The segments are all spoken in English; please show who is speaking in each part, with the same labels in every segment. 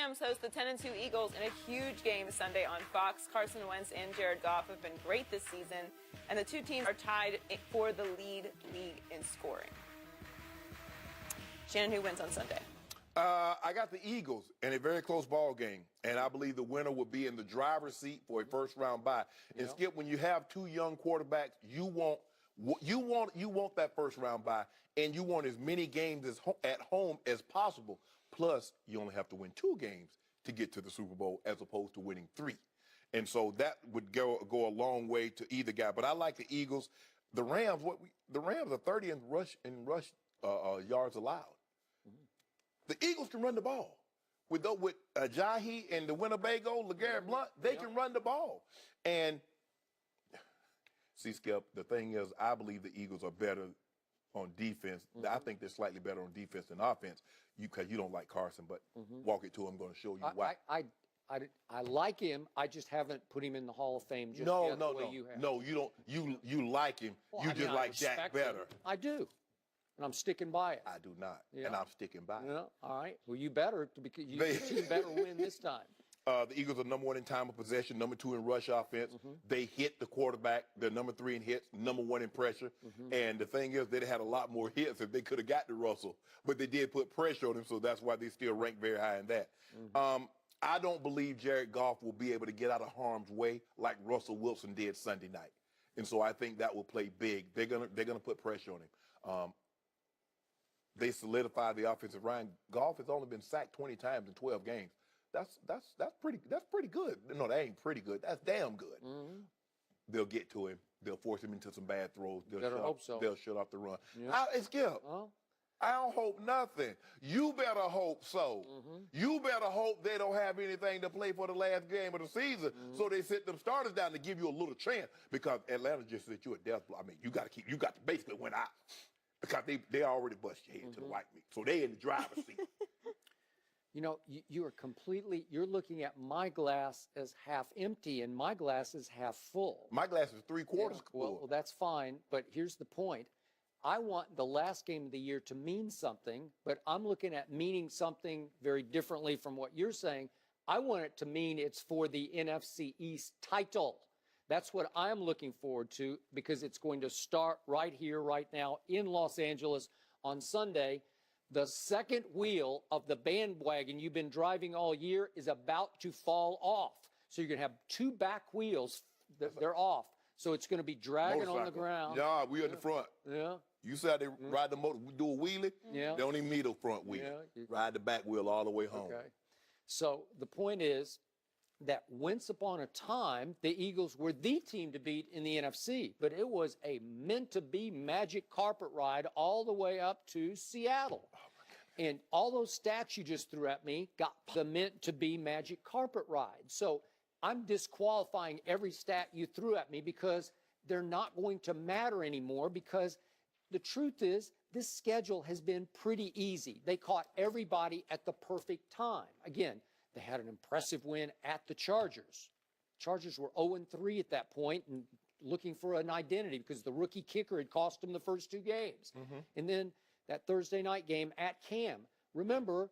Speaker 1: Rams host the 10-2 Eagles in a huge game Sunday on Fox. Carson Wentz and Jared Goff have been great this season, and the two teams are tied for the lead in scoring. Shannon, who wins on Sunday?
Speaker 2: I got the Eagles in a very close ball game, and I believe the winner will be in the driver's seat for a first-round bye. And Skip, when you have two young quarterbacks, you want that first-round bye, and you want as many games at home as possible. Plus, you only have to win 2 games to get to the Super Bowl, as opposed to winning 3. And so that would go a long way to either guy. But I like the Eagles. The Rams, the Rams are 30 in rush yards allowed. The Eagles can run the ball. With Ajayi and the Winnebago, LeGarrette Blount, they can run the ball. And see, Skip, the thing is, I believe the Eagles are better on defense. I think they're slightly better on defense than offense. Because you don't like Carson, but walk it to him. I'm going to show you why.
Speaker 3: I like him. I just haven't put him in the Hall of Fame just yet the way you have.
Speaker 2: No, you don't. You like him. Well, you just like Dak better.
Speaker 3: I do. And I'm sticking by it.
Speaker 2: I do not. Yeah. And I'm sticking by it.
Speaker 3: Yeah. All right. Well, you better, because your team better win this time.
Speaker 2: The Eagles are number 1 in time of possession, number 2 in rush offense. They hit the quarterback. They're number 3 in hits, number 1 in pressure. And the thing is, they'd had a lot more hits if they could have got to Russell. But they did put pressure on him, so that's why they still rank very high in that. I don't believe Jared Goff will be able to get out of harm's way like Russell Wilson did Sunday night. And so I think that will play big. They're gonna put pressure on him. They solidified the offensive line. Goff has only been sacked 20 times in 12 games. That's pretty good. No, that ain't pretty good. That's damn good. They'll get to him. They'll force him into some bad throws. They'll shut off the run. Yeah. Skip. I don't hope nothing. You better hope so. You better hope they don't have anything to play for the last game of the season, so they sit them starters down to give you a little chance, because Atlanta just set you a death blow. I mean, you got to basically win out, because they already bust your head to the white meat, so they in the driver's seat.
Speaker 3: You know, you're looking at my glass as half empty, and my glass is half full.
Speaker 2: My glass is 3/4 full.
Speaker 3: Well, that's fine, but here's the point. I want the last game of the year to mean something, but I'm looking at meaning something very differently from what you're saying. I want it to mean it's for the NFC East title. That's what I'm looking forward to, because it's going to start right here, right now in Los Angeles on Sunday. The second wheel of the bandwagon you've been driving all year is about to fall off. So you're going to have 2 back wheels. They're off. So it's going to be dragging on the ground.
Speaker 2: Yeah, we in the front.
Speaker 3: Yeah.
Speaker 2: You see how they ride the motor, do a wheelie?
Speaker 3: Yeah.
Speaker 2: They don't even need a front wheel. Yeah. Ride the back wheel all the way home.
Speaker 3: Okay. So the point is that once upon a time, the Eagles were the team to beat in the NFC, but it was a meant-to-be magic carpet ride all the way up to Seattle. Oh, and all those stats you just threw at me got the meant-to-be magic carpet ride. So I'm disqualifying every stat you threw at me, because they're not going to matter anymore, because the truth is, this schedule has been pretty easy. They caught everybody at the perfect time. Again, they had an impressive win at the Chargers. Chargers were 0-3 at that point and looking for an identity, because the rookie kicker had cost them the first 2 games. And then that Thursday night game at Cam. Remember,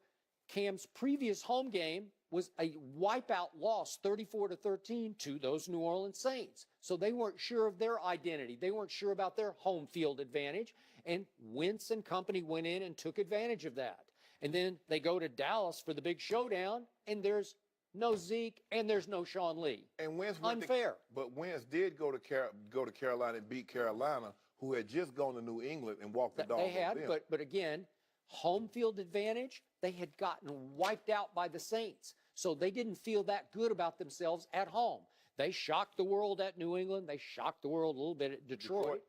Speaker 3: Cam's previous home game was a wipeout loss, 34-13, to those New Orleans Saints. So they weren't sure of their identity. They weren't sure about their home field advantage. And Wentz and company went in and took advantage of that. And then they go to Dallas for the big showdown, and there's no Zeke and there's no Sean Lee.
Speaker 2: And Wentz
Speaker 3: unfair.
Speaker 2: But Wentz did go to Carolina and beat Carolina, who had just gone to New England and walked the dog.
Speaker 3: They had, but again, home field advantage. They had gotten wiped out by the Saints. So they didn't feel that good about themselves at home. They shocked the world at New England. They shocked the world a little bit at Detroit.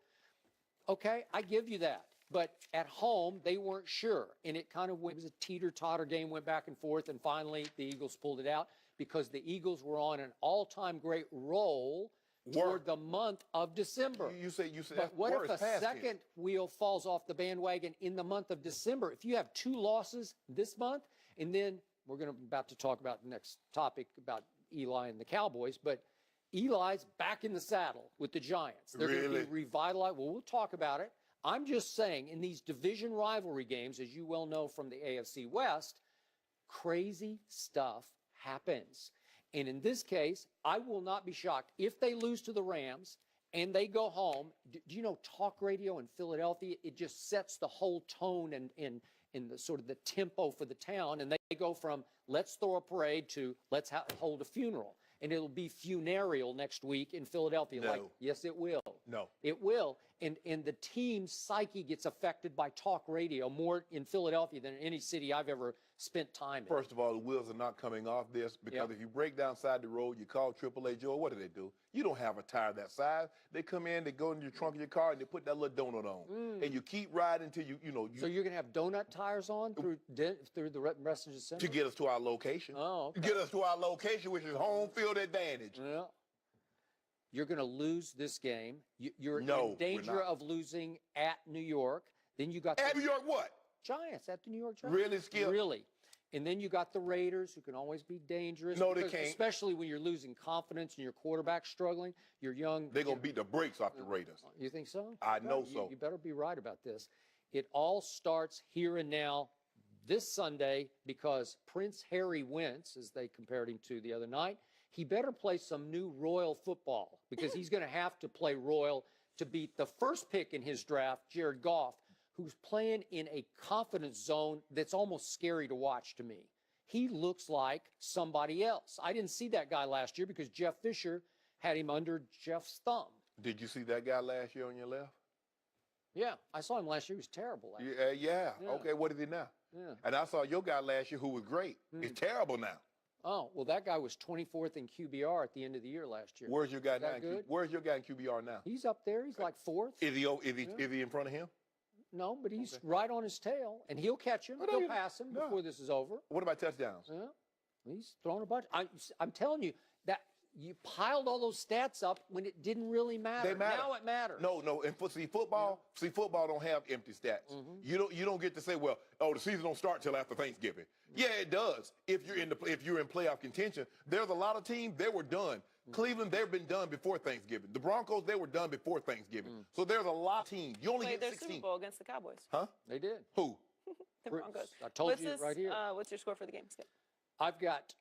Speaker 3: Okay, I give you that. But at home, they weren't sure. And it was a teeter-totter game, went back and forth, and finally the Eagles pulled it out, because the Eagles were on an all-time great roll toward the month of December.
Speaker 2: You say
Speaker 3: but what if a second wheel falls off the bandwagon in the month of December? If you have 2 losses this month, and then we're about to talk about the next topic about Eli and the Cowboys, but Eli's back in the saddle with the Giants. They're going to be revitalized. Well, we'll talk about it. I'm just saying, in these division rivalry games, as you well know from the AFC West, crazy stuff happens. And in this case, I will not be shocked if they lose to the Rams and they go home. Do you know talk radio in Philadelphia? It just sets the whole tone and the sort of the tempo for the town. And they go from let's throw a parade to let's hold a funeral. And it'll be funereal next week in Philadelphia.
Speaker 2: No.
Speaker 3: Like, yes, it will.
Speaker 2: No.
Speaker 3: It will. And the team's psyche gets affected by talk radio more in Philadelphia than in any city I've ever spent time in.
Speaker 2: First of all, the wheels are not coming off this because if you break down side the road, you call AAA Joe, what do? You don't have a tire that size. They come in, they go in your trunk of your car, and they put that little donut on. And you keep riding until you know.
Speaker 3: So you're going to have donut tires on through the rest of December?
Speaker 2: To get us to our location.
Speaker 3: Oh, okay.
Speaker 2: Get us to our location, which is home field advantage.
Speaker 3: Yeah. You're going to lose this game. You're
Speaker 2: No,
Speaker 3: in danger
Speaker 2: we're not.
Speaker 3: of losing at New York. Then you got
Speaker 2: At
Speaker 3: the
Speaker 2: New York what?
Speaker 3: Giants, at the New York Giants.
Speaker 2: Really, Skip?
Speaker 3: Really. And then you got the Raiders, who can always be dangerous.
Speaker 2: No, they
Speaker 3: because-
Speaker 2: can't.
Speaker 3: Especially when you're losing confidence and your quarterback struggling. You're young.
Speaker 2: They're going to beat the brakes off the Raiders.
Speaker 3: You think so?
Speaker 2: I know
Speaker 3: Well,
Speaker 2: so.
Speaker 3: You better be right about this. It all starts here and now this Sunday because Prince Harry Wentz, as they compared him to the other night, he better play some new Royal football because he's going to have to play Royal to beat the first pick in his draft, Jared Goff, who's playing in a confidence zone that's almost scary to watch to me. He looks like somebody else. I didn't see that guy last year because Jeff Fisher had him under Jeff's thumb.
Speaker 2: Did you see that guy last year on your left?
Speaker 3: Yeah, I saw him last year. He was terrible last year.
Speaker 2: Yeah.
Speaker 3: Yeah.
Speaker 2: Okay, what is he now?
Speaker 3: Yeah.
Speaker 2: And I saw your guy last year who was great. He's terrible now.
Speaker 3: Oh, well, that guy was 24th in QBR at the end of the year last year.
Speaker 2: Where's your guy now?
Speaker 3: that good?
Speaker 2: Where's your guy in QBR now?
Speaker 3: He's up there. He's like fourth.
Speaker 2: Is he in front of him?
Speaker 3: No, but he's right on his tail, and he'll catch him.
Speaker 2: Oh, no,
Speaker 3: He'll
Speaker 2: you-
Speaker 3: pass him
Speaker 2: no.
Speaker 3: before this is over.
Speaker 2: What about touchdowns?
Speaker 3: Yeah, he's thrown a bunch. I'm telling you that you piled all those stats up when it didn't really matter.
Speaker 2: They matter.
Speaker 3: Now it matters.
Speaker 2: No. And football don't have empty stats.
Speaker 3: Mm-hmm.
Speaker 2: You don't get to say, well, the season don't start till after Thanksgiving. Yeah, it does. If you're in playoff contention, there's a lot of teams they were done. Cleveland, they've been done before Thanksgiving. The Broncos, they were done before Thanksgiving. So there's a lot of teams. You only
Speaker 1: Played
Speaker 2: get
Speaker 1: their
Speaker 2: 16.
Speaker 1: Super Bowl against the Cowboys.
Speaker 2: Huh?
Speaker 3: They did.
Speaker 2: Who?
Speaker 1: The Broncos.
Speaker 3: I told
Speaker 1: What's
Speaker 3: you
Speaker 1: this,
Speaker 3: right here.
Speaker 1: What's your score for the game, Skip?
Speaker 3: I've got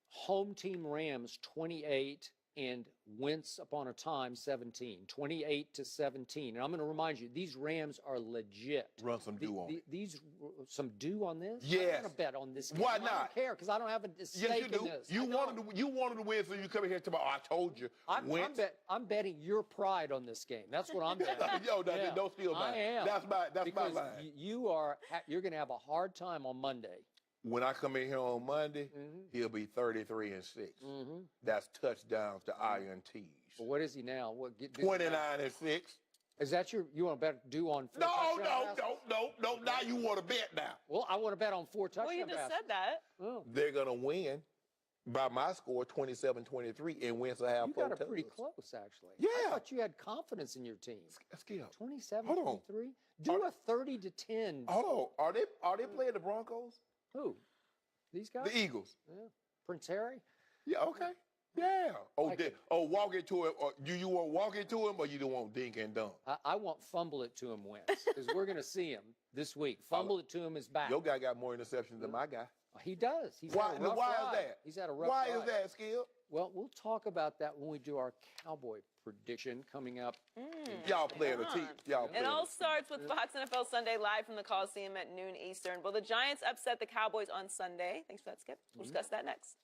Speaker 3: home team Rams 28 and Wentz upon a time 17, 28-17. And I'm going to remind you, these Rams are legit.
Speaker 2: Run some dew on it.
Speaker 3: These some dew on this? I'm
Speaker 2: Yes.
Speaker 3: going to bet on this game.
Speaker 2: Why
Speaker 3: I don't
Speaker 2: not?
Speaker 3: care because I don't have a
Speaker 2: Yes,
Speaker 3: stake
Speaker 2: you do.
Speaker 3: in this.
Speaker 2: You
Speaker 3: I
Speaker 2: wanted
Speaker 3: don't.
Speaker 2: to win, so you come in here tomorrow. I told you.
Speaker 3: I'm betting your pride on this game. That's what I'm betting.
Speaker 2: Yo,
Speaker 3: Yeah,
Speaker 2: don't steal mine.
Speaker 3: I am.
Speaker 2: That's my
Speaker 3: because
Speaker 2: line.
Speaker 3: you're going to have a hard time on Monday.
Speaker 2: When I come in here on Monday, he'll be 33-6. That's touchdowns to INTs.
Speaker 3: Well, what is he now?
Speaker 2: 29-6.
Speaker 3: Is that you want to bet due on 4
Speaker 2: No.
Speaker 3: touchdown passes?
Speaker 2: Now you want to bet now.
Speaker 3: Well, I want to bet on 4 touchdown
Speaker 1: Well, you just
Speaker 3: passes.
Speaker 1: said that.
Speaker 3: Oh,
Speaker 2: They're gonna win by my score, 27-23, and Wentz will have
Speaker 3: you
Speaker 2: 4
Speaker 3: got it pretty
Speaker 2: touchdowns.
Speaker 3: close, actually.
Speaker 2: Yeah.
Speaker 3: I thought you had confidence in your team.
Speaker 2: Skip.
Speaker 3: 27-23. Do a 30-10.
Speaker 2: Hold on. Are they playing the Broncos?
Speaker 3: Who? These guys?
Speaker 2: The Eagles.
Speaker 3: Yeah. Prince Harry?
Speaker 2: Yeah. Okay. Yeah.
Speaker 3: Like it.
Speaker 2: Walk into it. Or do you want to walk into him, or you don't want dink and dunk?
Speaker 3: I want fumble it to him, Wentz, because we're going to see him this week. Fumble it to him is back.
Speaker 2: Your guy got more interceptions than my guy.
Speaker 3: He does. He's
Speaker 2: Why?
Speaker 3: had a rough
Speaker 2: Why
Speaker 3: ride.
Speaker 2: is that?
Speaker 3: He's had a rough
Speaker 2: Why
Speaker 3: ride.
Speaker 2: is that, Skip?
Speaker 3: Well, we'll talk about that when we do our Cowboy prediction coming up.
Speaker 2: Y'all playing a team. Y'all
Speaker 1: It
Speaker 2: playing.
Speaker 1: all starts with Fox NFL Sunday live from the Coliseum at noon Eastern. Will the Giants upset the Cowboys on Sunday? Thanks for that, Skip. We'll discuss that next.